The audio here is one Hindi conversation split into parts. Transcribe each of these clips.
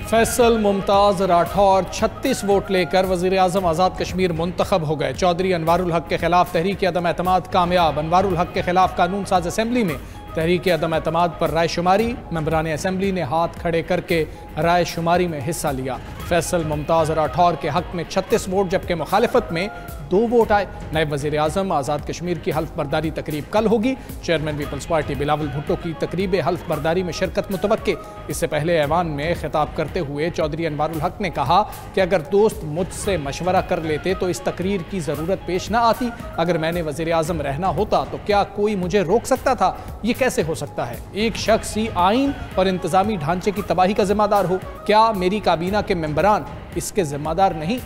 फैसल मुमताज़ राठौर 36 वोट लेकर वज़ीर आज़म आज़ाद कश्मीर मुंतखब हो गए। चौधरी अनवारुल हक के खिलाफ तहरीक अदम एतमाद कामयाब। अनवारुल हक के खिलाफ कानून साज असम्बली में तहरीक अदम एतमाद पर राय शुमारी। मेंबरान असम्बली ने हाथ खड़े करके राय शुमारी में हिस्सा लिया। फैसल मुमताज़ राठौर के हक में 36 वोट जबकि मुखालिफत में 2 वोट आए। नायब वज़ीर आज़म आज़ाद कश्मीर की हल्फ बर्दारी तकरीब कल होगी। Chairman Peoples Party Bilawal Bhutto की तकरीब हल्फ बर्दारी में शिरकत मुतवक्के। इससे पहले ऐवान में खिताब करते हुए चौधरी अनवारुल हक ने कहा कि अगर दोस्त मुझसे मशवरा कर लेते तो इस तकरीर की ज़रूरत पेश ना आती। अगर मैंने वज़ीर आज़म रहना होता तो क्या कोई मुझे रोक सकता था? ये कैसे हो सकता है? एक शख्स ही आइन और इंतज़ामी ढांचे की तबाही का जिम्मेदार हो? क्या मेरी काबीना के मेंबरान इसके जिम्मेदार नहीं?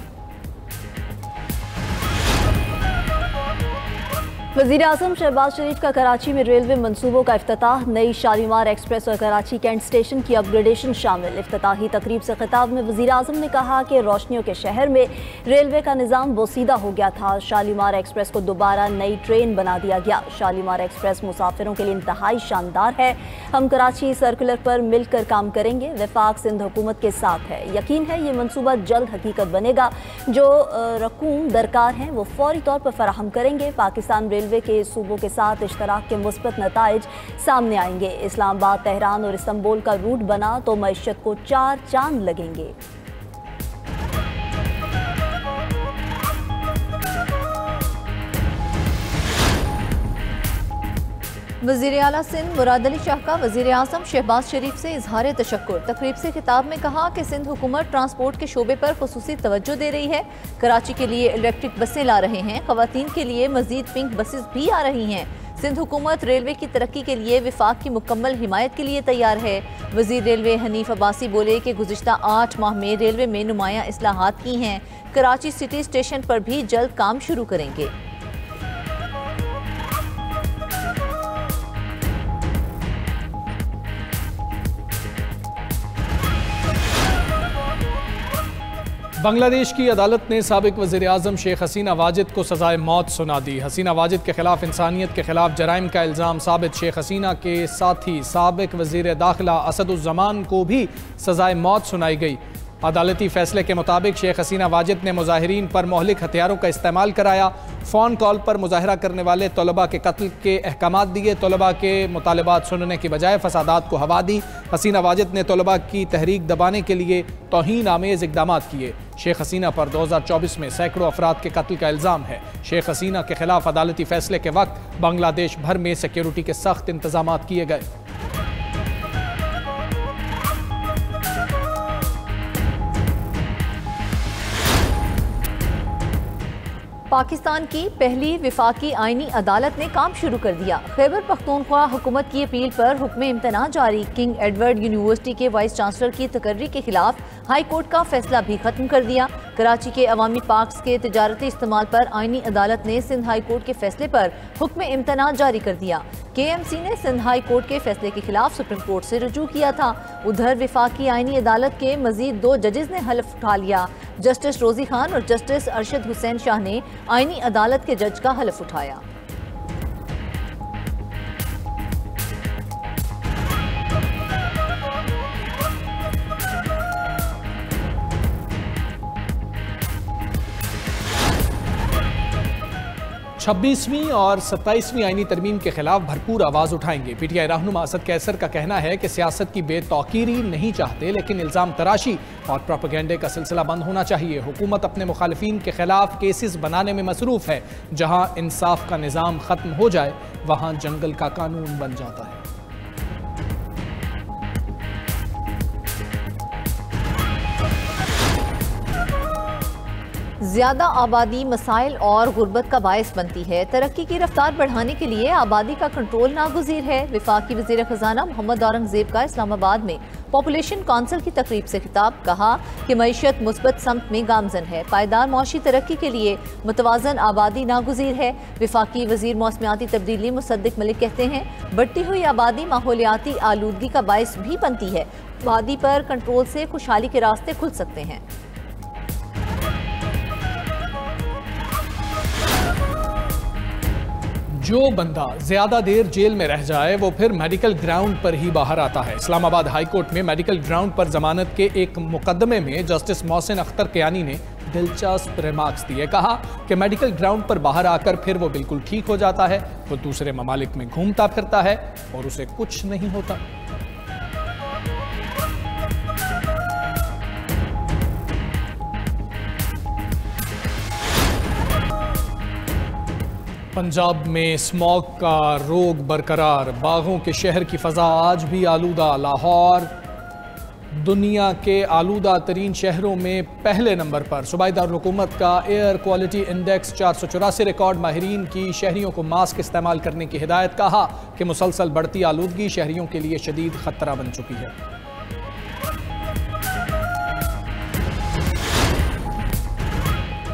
वज़ीर आज़म शहबाज शरीफ का कराची में रेलवे मंसूबों का इफ्तिताह। नई शालीमार एक्सप्रेस और कराची कैंट स्टेशन की अपग्रेडेशन शामिल। इफ्तिताही तकरीब से खिताब में वज़ीर आज़म ने कहा कि रोशनियों के शहर में रेलवे का निज़ाम बोसीदा हो गया था। शालीमार एक्सप्रेस को दोबारा नई ट्रेन बना दिया गया। शालीमार एक्सप्रेस मुसाफिरों के लिए इंतहाई शानदार है। हम कराची सर्कुलर पर मिलकर काम करेंगे। वफाक सिंध हुकूमत के साथ है। यकीन है ये मनसूबा जल्द हकीकत बनेगा। जो रकूम दरकार हैं वो फौरी तौर पर फराहम करेंगे। पाकिस्तान रेलवे के सूबों के साथ इश्तराक के मुस्बत नताइज सामने आएंगे। इस्लामाबाद, तेहरान और इस्तांबुल का रूट बना तो मईशत को 4 चांद लगेंगे। वज़ीर आला सिंध मुराद अली शाह का वज़ीर आज़म शहबाज शरीफ से इजहार तशक्कुर। तकरीब से खिताब में कहा कि सिंध हुकूमत ट्रांसपोर्ट के शोबे पर खुसूसी तवज्जो दे रही है। कराची के लिए इलेक्ट्रिक बसें ला रहे हैं। ख़वातीन के लिए मज़ीद पिंक बसेस भी आ रही हैं। सिंध हुकूमत रेलवे की तरक्की के लिए विफाक की मुकम्मल हिमायत के लिए तैयार है। वज़ीर रेलवे हनीफ अब्बासी बोले कि गुज़िश्ता 8 माह में रेलवे में नुमायां इस्लाहात की हैं। कराची सिटी स्टेशन पर भी जल्द काम शुरू करेंगे। बांग्लादेश की अदालत ने साबिक वज़ीर आज़म शेख हसीना वाजिद को सज़ाए मौत सुना दी। हसीना वाजिद के खिलाफ इंसानियत के खिलाफ जराइम का इल्ज़ाम साबित शेख हसीना के साथी साबिक वज़ीर दाखिला असदुज़्ज़मान को भी सज़ाए मौत सुनाई गई। अदालती फैसले के मुताबिक शेख हसीना वाजिद ने मुजाहिरीन पर मोहलिक हथियारों का इस्तेमाल कराया। फ़ोन कॉल पर मुजाहरा करने वाले तलबा के कत्ल के अहकामात दिए। तलबा के मुतालबात सुनने की बजाय फसादात को हवा दी। हसीना वाजिद ने तलबा की तहरीक दबाने के लिए तौहीन आमेज़ इक़दाम किए। शेख हसीना पर 2024 में सैकड़ों अफराद के कत्ल का इल्ज़ाम है। शेख हसीना के खिलाफ अदालती फैसले के वक्त बांग्लादेश भर में सिक्योरिटी के सख्त इंतजाम किए गए। पाकिस्तान की पहली विफाकी आईनी अदालत ने काम शुरू कर दिया। खैबर पख्तूनख्वा हुकूमत की अपील पर हुक्म इम्तना जारी। किंग एडवर्ड यूनिवर्सिटी के वाइस चांसलर की तकर्री के खिलाफ हाई कोर्ट का फैसला भी खत्म कर दिया। कराची के अवामी पार्क्स के तिजारती इस्तेमाल पर आईनी अदालत ने सिंध हाई कोर्ट के फैसले पर हुक्म इम्तना जारी कर दिया। KMC ने सिंध हाई कोर्ट के फैसले के खिलाफ सुप्रीम कोर्ट से रुजू किया था। उधर विफाकी आईनी अदालत के मजीद 2 जजेस ने हल्फ उठा लिया। जस्टिस रोजी खान और जस्टिस अरशद हुसैन शाह ने आईनी अदालत के जज का हल्फ उठाया। छब्बीसवीं और 27वीं आईनी तरमीम के खिलाफ भरपूर आवाज़ उठाएंगे। PTI रहनुमा असद कैसर का कहना है कि सियासत की बेतौकीरी नहीं चाहते, लेकिन इल्ज़ाम तराशी और प्रोपेगेंडे का सिलसिला बंद होना चाहिए। हुकूमत अपने मुखालिफिन के खिलाफ केसेस बनाने में मसरूफ़ है। जहां इंसाफ का निज़ाम ख़त्म हो जाए वहां जंगल का कानून बन जाता है। ज़्यादा आबादी मसाइल और गुर्बत का बायस बनती है। तरक्की की रफ्तार बढ़ाने के लिए आबादी का कंट्रोल नागुज़ीर है। वफाकी वज़ीर ख़ज़ाना मोहम्मद औरंगज़ेब का इस्लामाबाद में पॉपुलेशन काउंसिल की तकरीब से खिताब। कहा कि मईशत मुस्बत समत में गामजन है। पायदार मौशी तरक्की के लिए मुतवाज़न आबादी नागुज़ीर है। वफाकी वज़ीर मौसमियाती तब्दीली मुसद्दिक मलिक कहते हैं बढ़ती हुई आबादी माहौलियाती आलूदगी का बायस भी बनती है। आबादी पर कंट्रोल से खुशहाली के रास्ते खुल सकते हैं। जो बंदा ज्यादा देर जेल में रह जाए वो फिर मेडिकल ग्राउंड पर ही बाहर आता है। इस्लामाबाद हाई कोर्ट में मेडिकल ग्राउंड पर जमानत के एक मुकदमे में जस्टिस मोहसिन अख्तर कियानी ने दिलचस्प रिमार्क्स दिए। कहा कि मेडिकल ग्राउंड पर बाहर आकर फिर वो बिल्कुल ठीक हो जाता है, वो दूसरे ममालिक में घूमता फिरता है और उसे कुछ नहीं होता। पंजाब में स्मॉग का रोग बरकरार, बागों के शहर की फजा आज भी आलूदा। लाहौर दुनिया के आलूदा तरीन शहरों में पहले नंबर पर। सूबाई दारुल हुकूमत का एयर क्वालिटी इंडेक्स 484 रिकॉर्ड। माहिरीन की शहरियों को मास्क इस्तेमाल करने की हिदायत। कहा कि मुसलसल बढ़ती आलूदगी शहरियों के लिए शदीद खतरा बन चुकी है।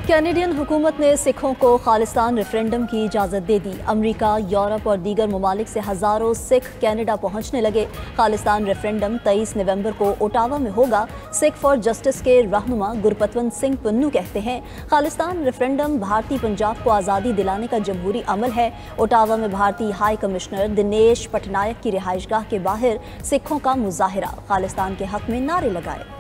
कैनेडियन हुकूमत ने सिखों को खालिस्तान रेफरेंडम की इजाज़त दे दी। अमरीका, यूरोप और दीगर ममालिक से हज़ारों सिख कैनेडा पहुँचने लगे। खालिस्तान रेफरेंडम 23 नवंबर को ओटावा में होगा। सिख फॉर जस्टिस के रहनुमा गुरपतवंत सिंह पन्नू कहते हैं, खालिस्तान रेफरेंडम भारतीय पंजाब को आज़ादी दिलाने का जमहूरी अमल है। ओटावा में भारतीय हाई कमिश्नर दिनेश पटनायक की रिहाइशगाह के बाहर सिखों का मुजाहिरा, खालिस्तान के हक में नारे लगाए।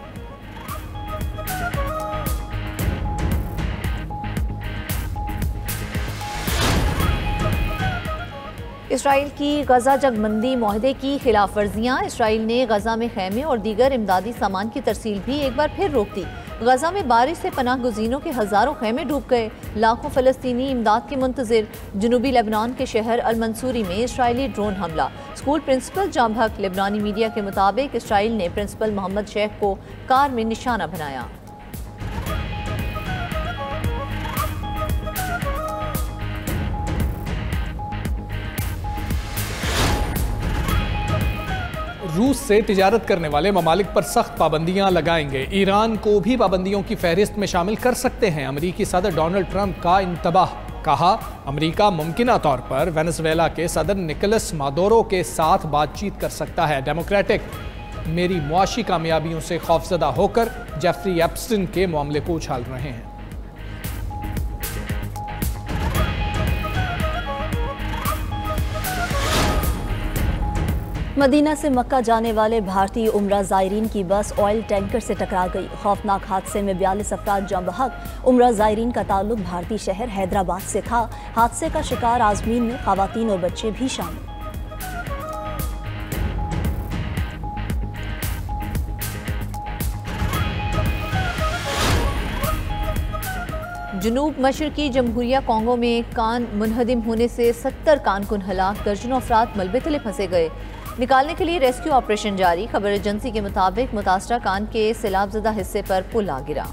इसराइल की गजा जंगबंदी माहदे की खिलाफ वर्जियाँ। इसराइल ने गजा में खैमे और दीगर इमदादी सामान की तरसील भी एक बार फिर रोक दी। गजा में बारिश से पनाह गुज़ीनों के हज़ारों खैमे डूब गए। लाखों फ़लस्तीनी इमदाद के मुंतज़िर। जनूबी लेबनान के शहर अल मंसूरी में इसराइली ड्रोन हमला। स्कूल प्रिंसिपल जाम हक। लेबनानी मीडिया के मुताबिक इसराइल ने प्रिंसिपल मोहम्मद शेख को कार में निशाना बनाया। रूस से तिजारत करने वाले ममालिक पर सख्त पाबंदियां लगाएंगे। ईरान को भी पाबंदियों की फहरिस्त में शामिल कर सकते हैं। अमरीकी सदर डोनाल्ड ट्रंप का इंतबाह। कहा अमरीका मुमकिना तौर पर वेनेजुएला के सदर निकोलस मादुरो के साथ बातचीत कर सकता है। डेमोक्रेटिक मेरी मुआशी कामयाबियों से खौफजदा होकर जेफरी एप्स्टिन के मामले को उछाल रहे हैं। मदीना से मक्का जाने वाले भारतीय उम्रा ज़ायरीन की बस ऑयल टैंकर से टकरा गई। खौफनाक हादसे में 42 अफराद जाँ बहक। उम्रा ज़ायरीन का ताल्लुक भारतीय शहर हैदराबाद से था। हादसे का शिकार आज़मीन में ख़वातीन और बच्चे भी शामिल। जनूब मशरकी जमहूरिया कॉन्गो में कान मुनहदिम होने से 70 कारकुन हलाक, दर्जनों अफराद मलबे तले फंसे गए। निकालने के लिए रेस्क्यू ऑपरेशन जारी। खबर एजेंसी के मुताबिक मुतासरा कान के सैलाबज़दा हिस्से पर पुल आ गिरा।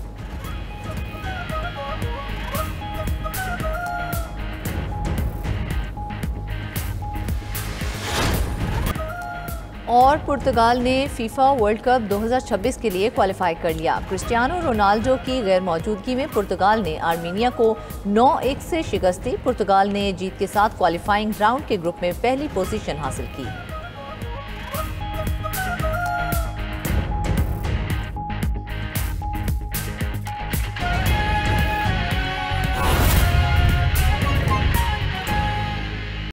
और पुर्तगाल ने फीफा वर्ल्ड कप 2026 के लिए क्वालिफाई कर लिया। क्रिस्टियानो रोनाल्डो की गैर मौजूदगी में पुर्तगाल ने आर्मीनिया को 9-1 से शिकस्त दी। पुर्तगाल ने जीत के साथ क्वालिफाइंग राउंड के ग्रुप में पहली पोजीशन हासिल की।